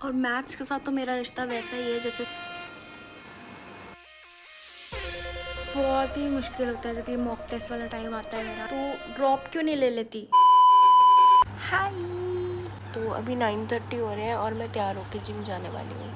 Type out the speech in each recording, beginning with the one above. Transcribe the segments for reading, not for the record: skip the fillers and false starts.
और मैथ्स के साथ तो मेरा रिश्ता वैसा ही है जैसे बहुत ही मुश्किल होता है जब ये मॉक टेस्ट वाला टाइम आता है मेरा। तो ड्रॉप क्यों नहीं ले लेती? हाय। तो अभी 9:30 हो रहे हैं और मैं तैयार होकर जिम जाने वाली हूँ।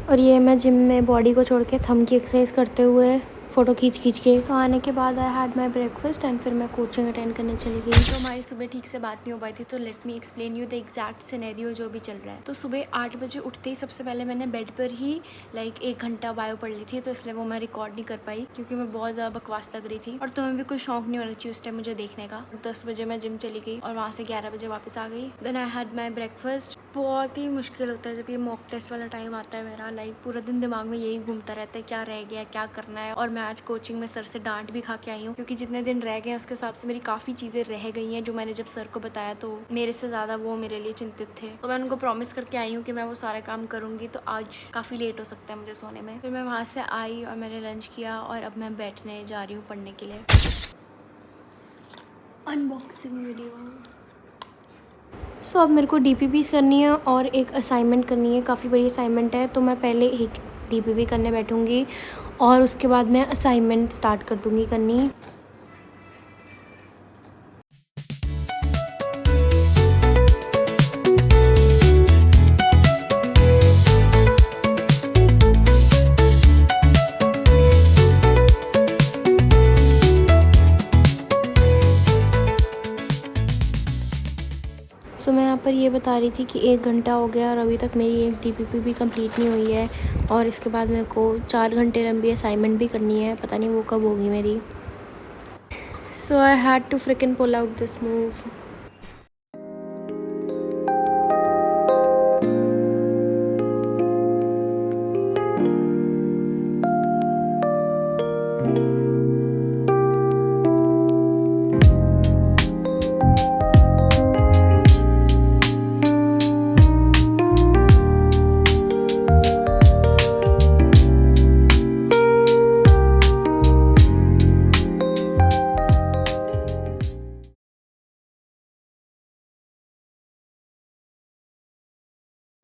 और ये मैं जिम में बॉडी को छोड़ के थंब की एक्सरसाइज करते हुए फ़ोटो खींच के तो आने के बाद आई हैड माई ब्रेकफास्ट एंड फिर मैं कोचिंग अटेंड करने चली गई। तो हमारी सुबह ठीक से बात नहीं हो पाई थी, तो let me explain you the exact scenario जो भी चल रहा है। तो सुबह 8 बजे उठते ही सबसे पहले मैंने बेड पर ही 1 घंटा बायो पढ़ ली थी, तो इसलिए वो मैं रिकॉर्ड नहीं कर पाई क्योंकि मैं बहुत ज़्यादा बकवास लग रही थी और तुम्हें भी कोई शौक नहीं होना चाहिए उस टाइम मुझे देखने का। 10 बजे मैं जिम चली गई और वहाँ से 11 बजे वापस आ गई। Then I had my breakfast. बहुत ही मुश्किल होता है जब ये मॉक टेस्ट वाला टाइम आता है मेरा। पूरा दिन दिमाग में यही घूमता रहता है, क्या रह गया, क्या करना है। और मैं आज कोचिंग में सर से डांट भी खा के आई हूँ क्योंकि जितने दिन रह गए हैं उसके हिसाब से मेरी काफ़ी चीज़ें रह गई हैं जो मैंने जब सर को बताया तो मेरे से ज़्यादा वो मेरे लिए चिंतित थे। तो मैं उनको प्रॉमिस करके आई हूँ कि मैं वो सारे काम करूँगी, तो आज काफ़ी लेट हो सकता है मुझे सोने में। फिर मैं वहाँ से आई और मैंने लंच किया और अब मैं बैठने जा रही हूँ पढ़ने के लिए। Unboxing video. सो अब मेरे को DPPs करनी है और एक असाइनमेंट करनी है, काफ़ी बड़ी असाइनमेंट है। तो मैं पहले एक DPP करने बैठूँगी और उसके बाद मैं असाइनमेंट स्टार्ट कर दूँगी करनी। सो मैं यहाँ पर ये बता रही थी कि 1 घंटा हो गया और अभी तक मेरी एक DPP भी कंप्लीट नहीं हुई है और इसके बाद मेरे को 4 घंटे लंबी असाइनमेंट भी करनी है, पता नहीं वो कब होगी मेरी। So I had to frickin pull out this move.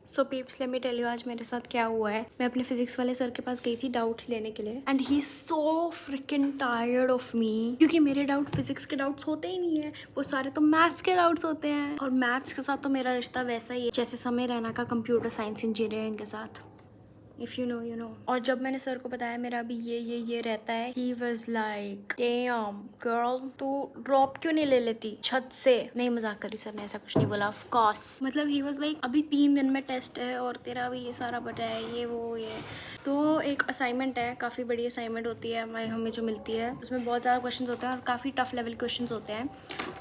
So peeps, let me tell you आज मेरे साथ क्या हुआ है। मैं अपने फिजिक्स वाले सर के पास गई थी डाउट्स लेने के लिए and he so freaking tired of me क्योंकि मेरे डाउट फिजिक्स के डाउट्स होते ही नहीं है, वो सारे तो मैथ्स के डाउट्स होते हैं। और मैथ्स के साथ तो मेरा रिश्ता वैसा ही है जैसे समय रैना का कंप्यूटर साइंस इंजीनियरिंग के साथ। If you know you know. और जब मैंने सर को बताया मेरा अभी ये रहता है, he was like damn girl तू ड्रॉप क्यों नहीं ले लेती छत से। नहीं, मजाक करी, सर ने ऐसा कुछ नहीं बोला ऑफ कोर्स। मतलब ही वॉज लाइक अभी 3 दिन में टेस्ट है और तेरा अभी ये सारा बटा है, ये वो ये। तो एक असाइनमेंट है, काफ़ी बड़ी असाइनमेंट होती है हमें जो मिलती है, उसमें बहुत ज़्यादा क्वेश्चन होते हैं और काफ़ी टफ लेवल क्वेश्चन होते हैं।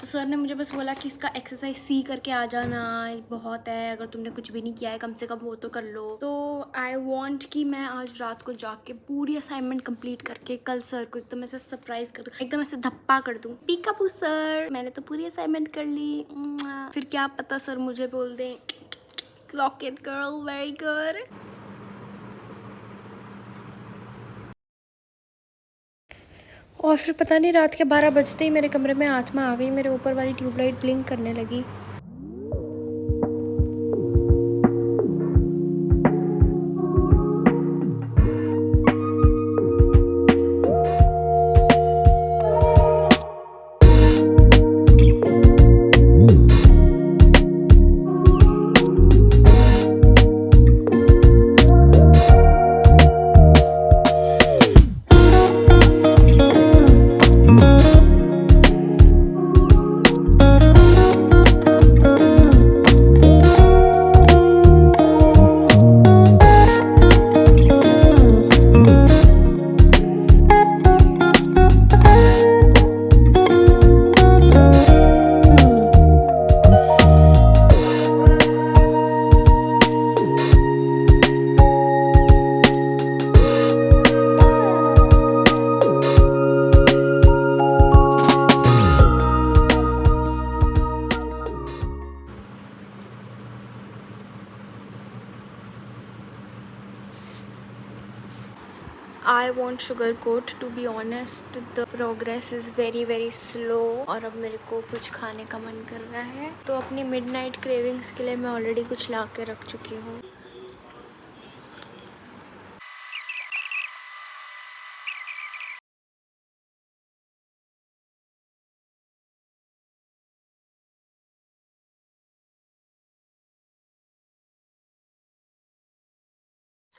तो सर ने मुझे बस बोला कि इसका एक्सरसाइज सी करके आ जाना, बहुत है, अगर तुमने कुछ भी नहीं किया है कम से कम वो तो कर लो। तो आई वॉन्ट कि मैं आज रात को जाके पूरी असाइनमेंट कंप्लीट करके कल सर को एकदम ऐसे सरप्राइज कर दूँ, एकदम ऐसे धप्पा कर दूँ, पीकापू सर मैंने तो पूरी असाइनमेंट कर ली। फिर क्या पता सर मुझे बोल दें clock it girl, very good. और फिर पता नहीं रात के 12 बजते ही मेरे कमरे में आत्मा आ गई, मेरे ऊपर वाली ट्यूबलाइट ब्लिंक करने लगी। I want sugar coat. To be honest the progress is very very slow. और अब मेरे को कुछ खाने का मन कर रहा है, तो अपनी मिडनाइट क्रेविंग्स के लिए मैं ऑलरेडी कुछ ला के रख चुकी हूँ।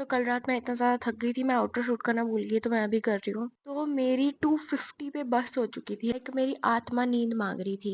कल रात मैं इतना ज़्यादा थक गई थी, मैं आउटर शूट करना भूल गई, तो मैं अभी कर रही हूँ। तो मेरी 2:50 पे बस हो चुकी थी। एक मेरी आत्मा नींद मांग रही थी।